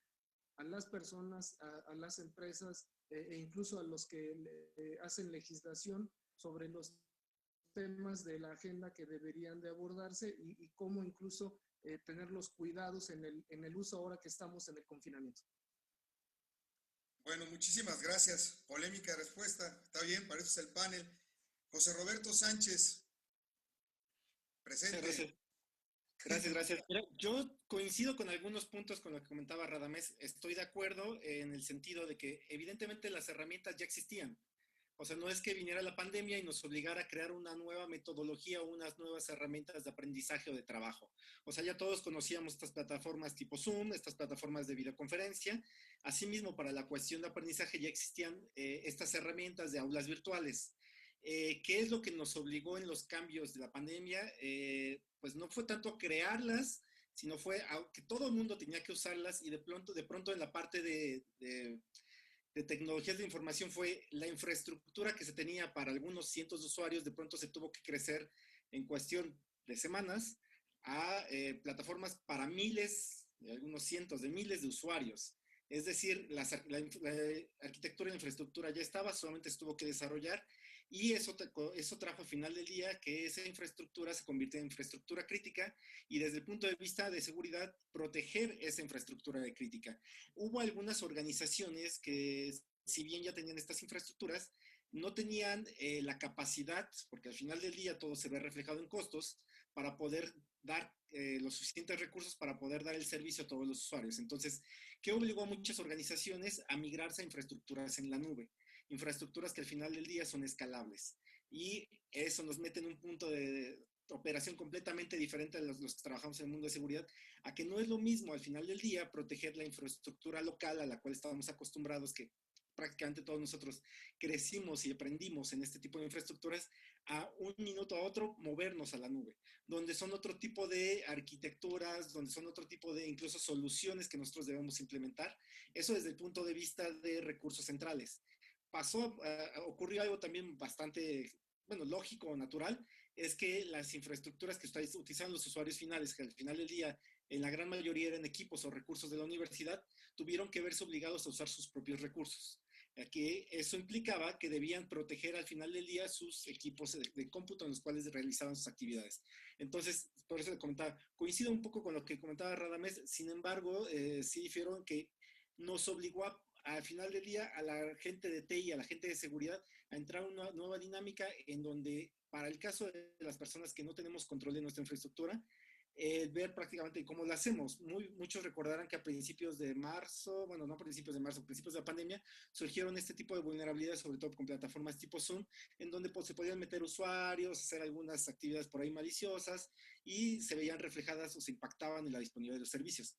a las personas, a las empresas e incluso a los que hacen legislación sobre los temas de la agenda que deberían de abordarse y cómo incluso tener los cuidados en el uso ahora que estamos en el confinamiento. Bueno, muchísimas gracias. Polémica respuesta. Está bien, para eso es el panel. José Roberto Sánchez, presente. Gracias. Yo coincido con algunos puntos con lo que comentaba Radamés. Estoy de acuerdo en el sentido de que evidentemente las herramientas ya existían. O sea, no es que viniera la pandemia y nos obligara a crear una nueva metodología o unas nuevas herramientas de aprendizaje o de trabajo. O sea, ya todos conocíamos estas plataformas tipo Zoom, estas plataformas de videoconferencia. Asimismo, para la cuestión de aprendizaje ya existían estas herramientas de aulas virtuales. ¿Qué es lo que nos obligó en los cambios de la pandemia? Pues no fue tanto crearlas, sino fue que todo el mundo tenía que usarlas y de pronto en la parte de tecnologías de información fue la infraestructura que se tenía para algunos cientos de usuarios, de pronto se tuvo que crecer en cuestión de semanas a plataformas para miles, algunos cientos de miles de usuarios. Es decir, la arquitectura de infraestructura ya estaba, solamente se tuvo que desarrollar y eso trajo al final del día que esa infraestructura se convierte en infraestructura crítica y desde el punto de vista de seguridad, proteger esa infraestructura de crítica. Hubo algunas organizaciones que, si bien ya tenían estas infraestructuras, no tenían la capacidad, porque al final del día todo se ve reflejado en costos, para poder dar los suficientes recursos para poder dar el servicio a todos los usuarios. Entonces, ¿qué obligó a muchas organizaciones a migrarse a infraestructuras en la nube? Infraestructuras que al final del día son escalables. Y eso nos mete en un punto de operación completamente diferente a los que trabajamos en el mundo de seguridad, a que no es lo mismo al final del día proteger la infraestructura local a la cual estábamos acostumbrados, que prácticamente todos nosotros crecimos y aprendimos en este tipo de infraestructuras, a un minuto a otro movernos a la nube, donde son otro tipo de arquitecturas, donde son otro tipo de incluso soluciones que nosotros debemos implementar. Eso desde el punto de vista de recursos centrales. Ocurrió algo también bastante, lógico o natural, es que las infraestructuras que utilizan los usuarios finales, que al final del día en la gran mayoría eran equipos o recursos de la universidad, tuvieron que verse obligados a usar sus propios recursos. que eso implicaba que debían proteger al final del día sus equipos de cómputo en los cuales realizaban sus actividades. Entonces, por eso le comentaba, coincido un poco con lo que comentaba Radamés, sin embargo, sí difiero que nos obligó al final del día a la gente de TI, a la gente de seguridad, a entrar a una nueva dinámica en donde, para el caso de las personas que no tenemos control de nuestra infraestructura, ver prácticamente cómo lo hacemos. Muchos recordarán que a principios de marzo, bueno, no a principios de marzo, a principios de la pandemia, surgieron este tipo de vulnerabilidades, sobre todo con plataformas tipo Zoom, en donde pues, se podían meter usuarios, hacer algunas actividades por ahí maliciosas y se veían reflejadas o se impactaban en la disponibilidad de los servicios.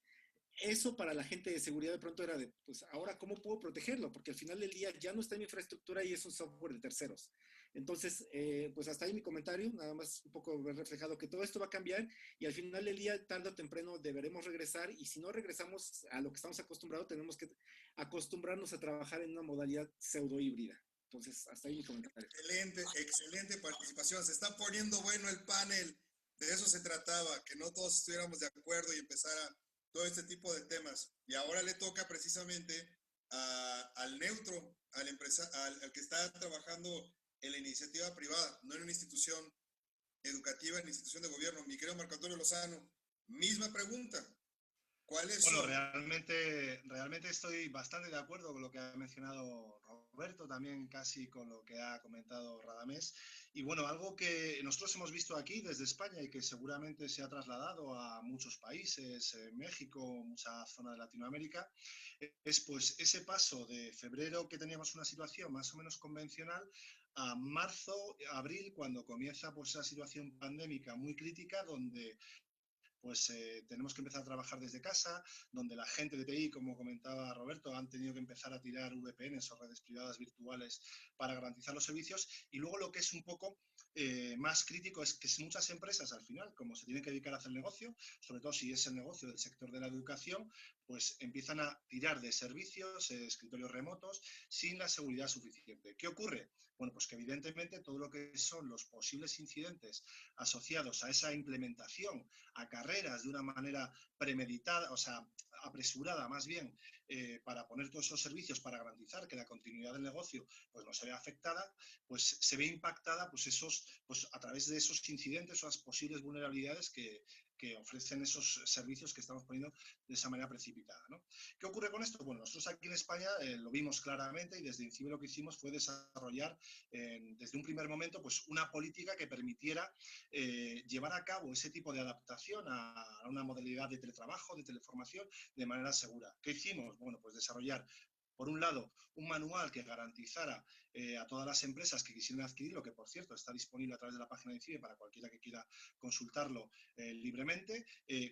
Eso para la gente de seguridad de pronto era de, pues ahora, ¿cómo puedo protegerlo? Porque al final del día ya no está en mi infraestructura y es un software de terceros. Entonces, pues hasta ahí mi comentario, nada más un poco ver reflejado que todo esto va a cambiar y al final del día, tarde o temprano, deberemos regresar y si no regresamos a lo que estamos acostumbrados, tenemos que acostumbrarnos a trabajar en una modalidad pseudo híbrida. Entonces, hasta ahí mi comentario. Excelente, excelente participación. Se está poniendo bueno el panel. De eso se trataba, que no todos estuviéramos de acuerdo y empezara todo este tipo de temas. Y ahora le toca precisamente al neutro, al que está trabajando en la iniciativa privada, no en una institución educativa, en una institución de gobierno. Mi querido Marco Antonio Lozano, misma pregunta. ¿Cuáles Bueno, son? realmente estoy bastante de acuerdo con lo que ha mencionado Roberto, también casi con lo que ha comentado Radamés. Y bueno, algo que nosotros hemos visto aquí desde España y que seguramente se ha trasladado a muchos países, México, mucha zona de Latinoamérica, es pues ese paso de febrero que teníamos una situación más o menos convencional a marzo, abril, cuando comienza pues esa situación pandémica muy crítica donde pues tenemos que empezar a trabajar desde casa, donde la gente de TI, como comentaba Roberto, han tenido que empezar a tirar VPNs o redes privadas virtuales para garantizar los servicios. Y luego lo que es un poco más crítico es que muchas empresas al final, como se tienen que dedicar a hacer negocio, sobre todo si es el negocio del sector de la educación, pues empiezan a tirar de servicios, escritorios remotos, sin la seguridad suficiente. ¿Qué ocurre? Bueno, pues que evidentemente todo lo que son los posibles incidentes asociados a esa implementación, a carreras de una manera premeditada, o sea, apresurada más bien, para poner todos esos servicios para garantizar que la continuidad del negocio pues no se vea afectada, pues se ve impactada pues a través de esos incidentes o las posibles vulnerabilidades que ofrecen esos servicios que estamos poniendo de esa manera precipitada, ¿no? ¿Qué ocurre con esto? Bueno, nosotros aquí en España lo vimos claramente y desde INCIBE lo que hicimos fue desarrollar desde un primer momento pues una política que permitiera llevar a cabo ese tipo de adaptación a una modalidad de teletrabajo, de teleformación, de manera segura. ¿Qué hicimos? Bueno, pues desarrollar por un lado, un manual que garantizara a todas las empresas que quisieran adquirirlo, que por cierto está disponible a través de la página de INCIBE para cualquiera que quiera consultarlo libremente,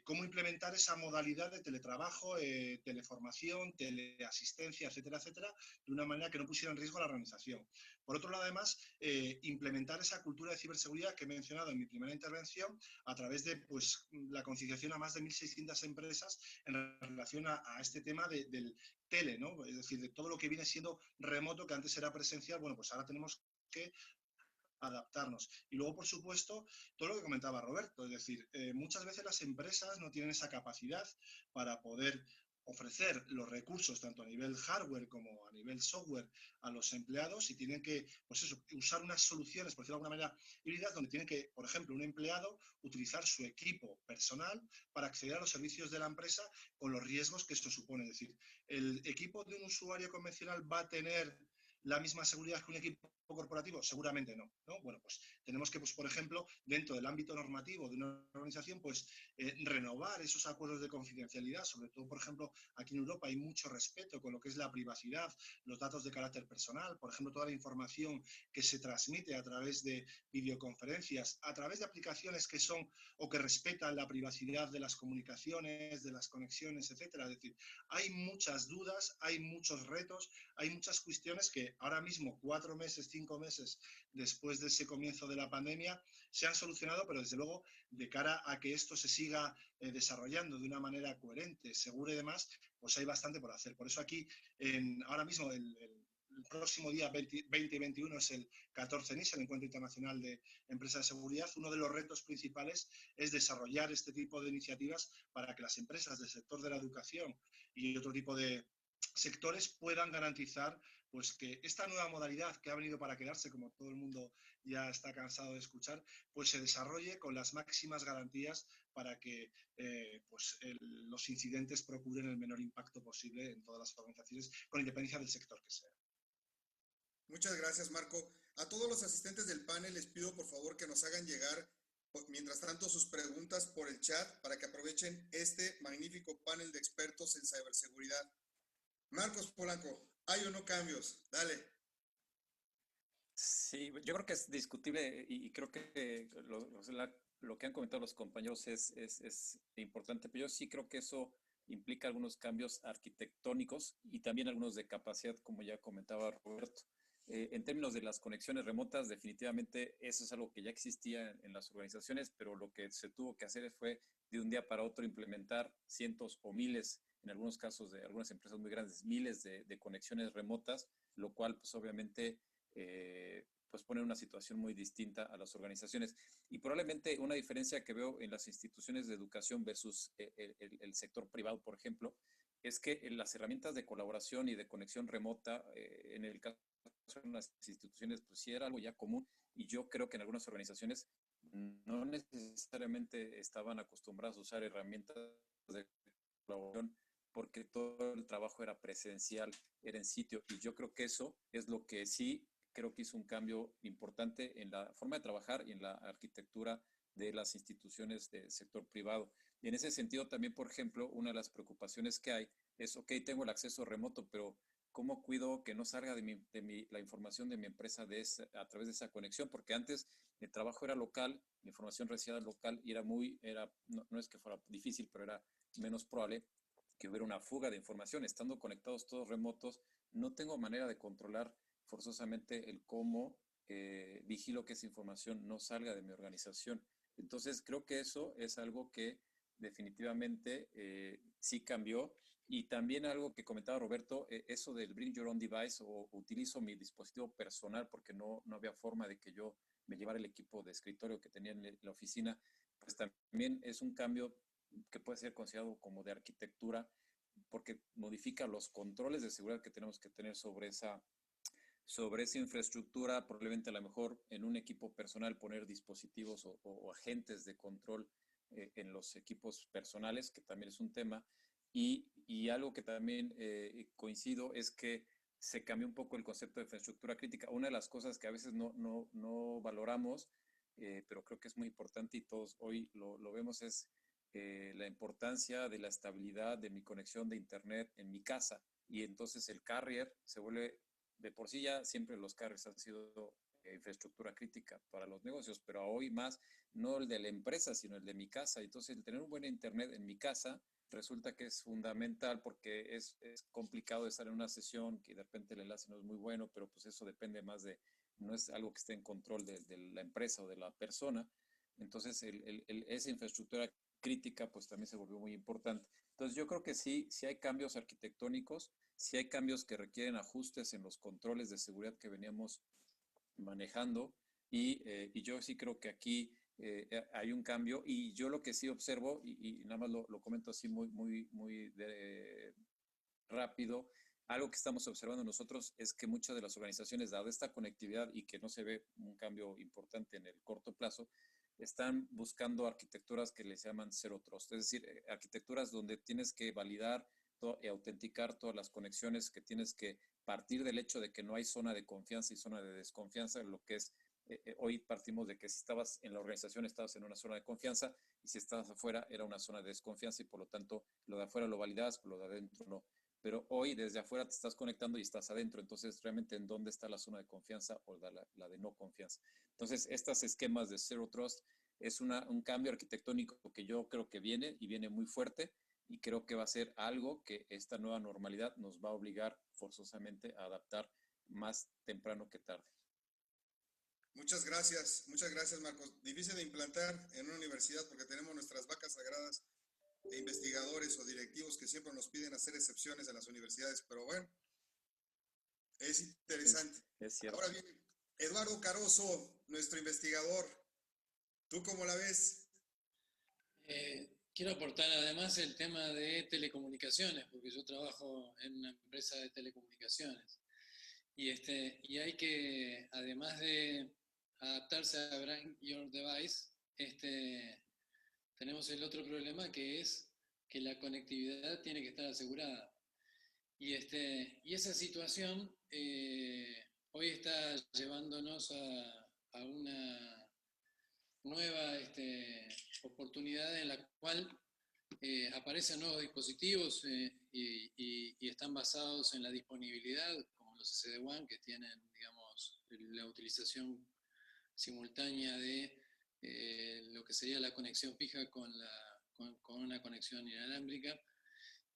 cómo implementar esa modalidad de teletrabajo, teleformación, teleasistencia, etcétera, etcétera, de una manera que no pusiera en riesgo a la organización. Por otro lado, además, implementar esa cultura de ciberseguridad que he mencionado en mi primera intervención a través de pues, la concienciación a más de 1.600 empresas en relación a este tema del tele, ¿no? Es decir, de todo lo que viene siendo remoto, que antes era presencial, bueno, pues ahora tenemos que adaptarnos. Y luego, por supuesto, todo lo que comentaba Roberto, es decir, muchas veces las empresas no tienen esa capacidad para poder ofrecer los recursos tanto a nivel hardware como a nivel software a los empleados y tienen que, pues eso, usar unas soluciones, por decirlo de alguna manera, híbridas, donde tiene que, por ejemplo, un empleado utilizar su equipo personal para acceder a los servicios de la empresa con los riesgos que esto supone. Es decir, ¿el equipo de un usuario convencional va a tener la misma seguridad que un equipo corporativo? Seguramente no, ¿no? Bueno, pues tenemos que, pues, por ejemplo, dentro del ámbito normativo de una organización, pues renovar esos acuerdos de confidencialidad, sobre todo, por ejemplo, aquí en Europa hay mucho respeto con lo que es la privacidad, los datos de carácter personal, por ejemplo, toda la información que se transmite a través de videoconferencias, a través de aplicaciones que son o que respetan la privacidad de las comunicaciones, de las conexiones, etcétera. Es decir, hay muchas dudas, hay muchos retos, hay muchas cuestiones que ahora mismo, 4 meses, 5 meses después de ese comienzo de la pandemia, se han solucionado, pero desde luego, de cara a que esto se siga desarrollando de una manera coherente, segura y demás, pues hay bastante por hacer. Por eso aquí, ahora mismo, el próximo día 20 y 21 es el 14 NIS, el Encuentro Internacional de Empresas de Seguridad. Uno de los retos principales es desarrollar este tipo de iniciativas para que las empresas del sector de la educación y otro tipo de sectores puedan garantizar pues que esta nueva modalidad que ha venido para quedarse, como todo el mundo ya está cansado de escuchar, pues se desarrolle con las máximas garantías para que los incidentes procuren el menor impacto posible en todas las organizaciones, con independencia del sector que sea. Muchas gracias, Marco. A todos los asistentes del panel les pido por favor que nos hagan llegar, mientras tanto, sus preguntas por el chat para que aprovechen este magnífico panel de expertos en ciberseguridad. Marcos Polanco, ¿hay o no cambios? Dale. Sí, yo creo que es discutible y creo que lo que han comentado los compañeros es importante, pero yo sí creo que eso implica algunos cambios arquitectónicos y también algunos de capacidad, como ya comentaba Roberto. En términos de las conexiones remotas, definitivamente eso es algo que ya existía en las organizaciones, pero lo que se tuvo que hacer fue de un día para otro implementar cientos o miles, en algunos casos de algunas empresas muy grandes, miles de conexiones remotas, lo cual pues obviamente pues pone una situación muy distinta a las organizaciones. Y probablemente una diferencia que veo en las instituciones de educación versus el sector privado, por ejemplo, es que las herramientas de colaboración y de conexión remota, en el caso de las instituciones, pues sí era algo ya común, y yo creo que en algunas organizaciones no necesariamente estaban acostumbrados a usar herramientas de colaboración porque todo el trabajo era presencial, era en sitio, y yo creo que eso es lo que sí creo que hizo un cambio importante en la forma de trabajar y en la arquitectura de las instituciones del sector privado. Y en ese sentido también, por ejemplo, una de las preocupaciones que hay es, ok, tengo el acceso remoto, pero ¿cómo cuido que no salga la información de mi empresa a través de esa conexión? Porque antes el trabajo era local, la información recibida local y no es que fuera difícil, pero era menos probable que hubiera una fuga de información. Estando conectados todos remotos, no tengo manera de controlar forzosamente el cómo vigilo que esa información no salga de mi organización. Entonces, creo que eso es algo que definitivamente sí cambió. Y también algo que comentaba Roberto, eso del bring your own device o utilizo mi dispositivo personal porque no había forma de que yo me llevara el equipo de escritorio que tenía en la oficina, pues también es un cambio que puede ser considerado como de arquitectura porque modifica los controles de seguridad que tenemos que tener sobre esa infraestructura, probablemente a lo mejor en un equipo personal poner dispositivos o agentes de control en los equipos personales, que también es un tema. Y algo que también coincido es que se cambió un poco el concepto de infraestructura crítica. Una de las cosas que a veces no valoramos, pero creo que es muy importante y todos hoy lo vemos, es la importancia de la estabilidad de mi conexión de Internet en mi casa. Y entonces el carrier se vuelve, de por sí ya siempre los carriers han sido infraestructura crítica para los negocios, pero hoy más no el de la empresa, sino el de mi casa. Entonces el tener un buen Internet en mi casa resulta que es fundamental porque es complicado estar en una sesión que de repente el enlace no es muy bueno, pero pues eso depende más no es algo que esté en control de la empresa o de la persona. Entonces esa infraestructura crítica pues también se volvió muy importante. Entonces yo creo que sí hay cambios arquitectónicos, sí hay cambios que requieren ajustes en los controles de seguridad que veníamos manejando y yo sí creo que aquí hay un cambio y yo lo que sí observo y nada más lo comento así muy rápido, algo que estamos observando nosotros es que muchas de las organizaciones, dada esta conectividad y que no se ve un cambio importante en el corto plazo, están buscando arquitecturas que les llaman Zero Trust, es decir, arquitecturas donde tienes que validar y autenticar todas las conexiones, que tienes que partir del hecho de que no hay zona de confianza y zona de desconfianza, lo que es, hoy partimos de que si estabas en la organización estabas en una zona de confianza y si estabas afuera era una zona de desconfianza y por lo tanto lo de afuera lo validabas, pero lo de adentro no. Pero hoy desde afuera te estás conectando y estás adentro, entonces realmente en dónde está la zona de confianza o la de no confianza. Entonces estos esquemas de Zero Trust es un cambio arquitectónico que yo creo que viene y viene muy fuerte y creo que va a ser algo que esta nueva normalidad nos va a obligar forzosamente a adaptar más temprano que tarde. Muchas gracias, Marcos. Difícil de implantar en una universidad porque tenemos nuestras vacas sagradas de investigadores o directivos que siempre nos piden hacer excepciones en las universidades, pero bueno, es interesante. Es cierto. Ahora bien, Eduardo Caroso, nuestro investigador, ¿tú cómo la ves? Quiero aportar además el tema de telecomunicaciones, porque yo trabajo en una empresa de telecomunicaciones. Y hay que, además de adaptarse a Bring Your Device, tenemos el otro problema, que es que la conectividad tiene que estar asegurada. Y esa situación hoy está llevándonos a una nueva oportunidad en la cual aparecen nuevos dispositivos y están basados en la disponibilidad, como los SD-WAN, que tienen, digamos, la utilización simultánea de lo que sería la conexión fija con una conexión inalámbrica,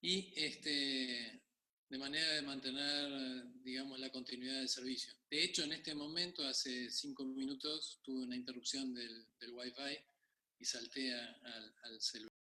y de manera de mantener, digamos, la continuidad del servicio. De hecho, en este momento, hace 5 minutos, tuve una interrupción del Wi-Fi y salté al celular.